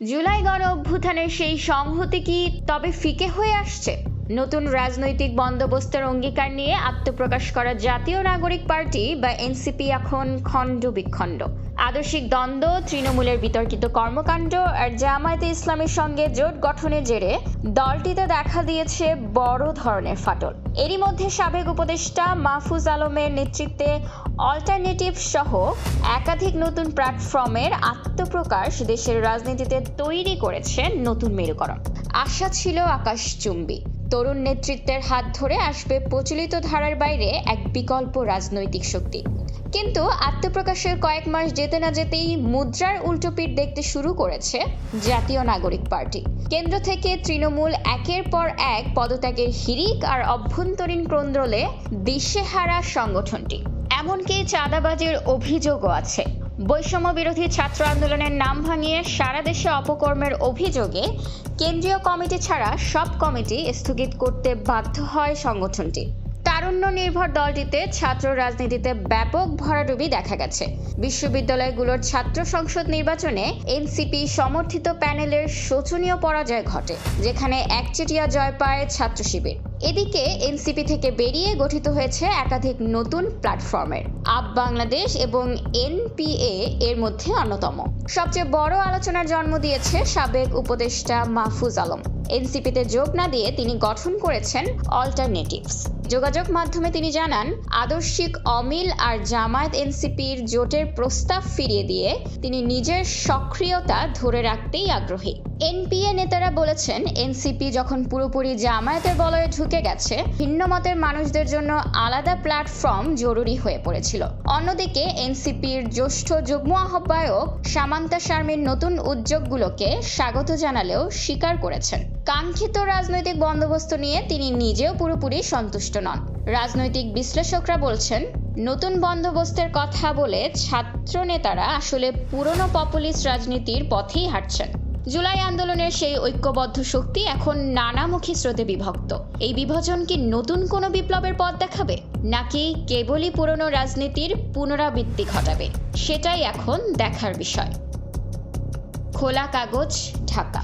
জুলাই গণ অভ্যুত্থানের সেই সংহতি কি তবে ফিকে হয়ে আসছে? নতুন রাজনৈতিক বন্দোবস্তের অঙ্গীকার নিয়ে আত্মপ্রকাশ করা জাতীয় নাগরিক পার্টি বা এনসিপি এখন খণ্ড বিখণ্ড। আদর্শিক দ্বন্দ্ব, তৃণমূলের বিতর্কিত কর্মকাণ্ড আর জামায়াতে ইসলামের সঙ্গে জোট গঠনের জেরে দলটিতে দেখা দিয়েছে বড় ধরনের ফাটল। এরই মধ্যে সাবেক উপদেষ্টা মাহফুজ আলমের নেতৃত্বে অল্টারনেটিভ সহ একাধিক নতুন প্ল্যাটফর্মের আত্মপ্রকাশ দেশের রাজনীতিতে তৈরি করেছে নতুন মেরুকরণ। আশা ছিল আকাশচুম্বী, তরুণ নেতৃত্বের হাত ধরে আসবে প্রচলিত ধারার বাইরে এক বিকল্প রাজনৈতিক শক্তি। কিন্তু আত্মপ্রকাশের কয়েক মাস যেতে না যেতেই মুদ্রার উল্টোপিঠ দেখতে শুরু করেছে জাতীয় নাগরিক পার্টি। কেন্দ্র থেকে তৃণমূল একের পর এক পদত্যাগের হিড়িক আর অভ্যন্তরীণ ক্রন্দলে দিশেহারা সংগঠনটি। এমনকি চাঁদাবাজির অভিযোগও আছে। বৈষম্য বিরোধী ছাত্র আন্দোলনের নাম ভাঙিয়ে সারা দেশে অপকর্মের অভিযোগে কেন্দ্রীয় কমিটি ছাড়া সব কমিটি স্থগিত করতে বাধ্য হয় সংগঠনটি। তারুণ্য নির্ভর দলটিতে ছাত্র রাজনীতিতে ব্যাপক ভরাডুবি দেখা গেছে। বিশ্ববিদ্যালয়গুলোর ছাত্র সংসদ নির্বাচনে এনসিপি সমর্থিত প্যানেলের শোচনীয় পরাজয় ঘটে, যেখানে একচেটিয়া জয় পায় ছাত্র শিবির। এদিকে এনসিপি থেকে বেরিয়ে গঠিত হয়েছে একাধিক নতুন প্ল্যাটফর্মের। আপ বাংলাদেশ এবং এনপিএ এর মধ্যে অন্যতম। সবচেয়ে বড় আলোচনার জন্ম দিয়েছে সাবেক উপদেষ্টা মাহফুজ আলম। এনসিপিতে যোগ না দিয়ে তিনি গঠন করেছেন অল্টারনেটিভস। যোগাযোগ মাধ্যমে তিনি জানান, আদর্শিক অমিল আর জামায়াত এনসিপির জোটের প্রস্তাব ফিরিয়ে দিয়ে তিনি নিজের সক্রিয়তা ধরে রাখতেই আগ্রহী। এনপিএ নেতারা বলেছেন, এনসিপি যখন পুরোপুরি জামায়াতের বলয়ে ঢুকে গেছে, ভিন্ন মতের মানুষদের জন্য আলাদা প্ল্যাটফর্ম জরুরি হয়ে পড়েছিল। অন্যদিকে এনসিপির জ্যেষ্ঠ যুগ্ম আহ্বায়ক সামান্তা শারমিন নতুন উদ্যোগগুলোকে স্বাগত জানালেও স্বীকার করেছেন, কাঙ্ক্ষিত রাজনৈতিক বন্দোবস্ত নিয়ে তিনি নিজেও পুরোপুরি সন্তুষ্ট নন। রাজনৈতিক বিশ্লেষকরা বলছেন, নতুন বন্দোবস্তের কথা বলে ছাত্র নেতারা আসলে পুরনো পপুলিস্ট রাজনীতির পথেই হাঁটছেন। জুলাই আন্দোলনের সেই ঐক্যবদ্ধ শক্তি এখন নানামুখী স্রোতে বিভক্ত। এই বিভাজন কি নতুন কোনো বিপ্লবের পথ দেখাবে, নাকি কেবলই পুরনো রাজনীতির পুনরাবৃত্তি ঘটাবে? সেটাই এখন দেখার বিষয়। খোলা কাগজ, ঢাকা।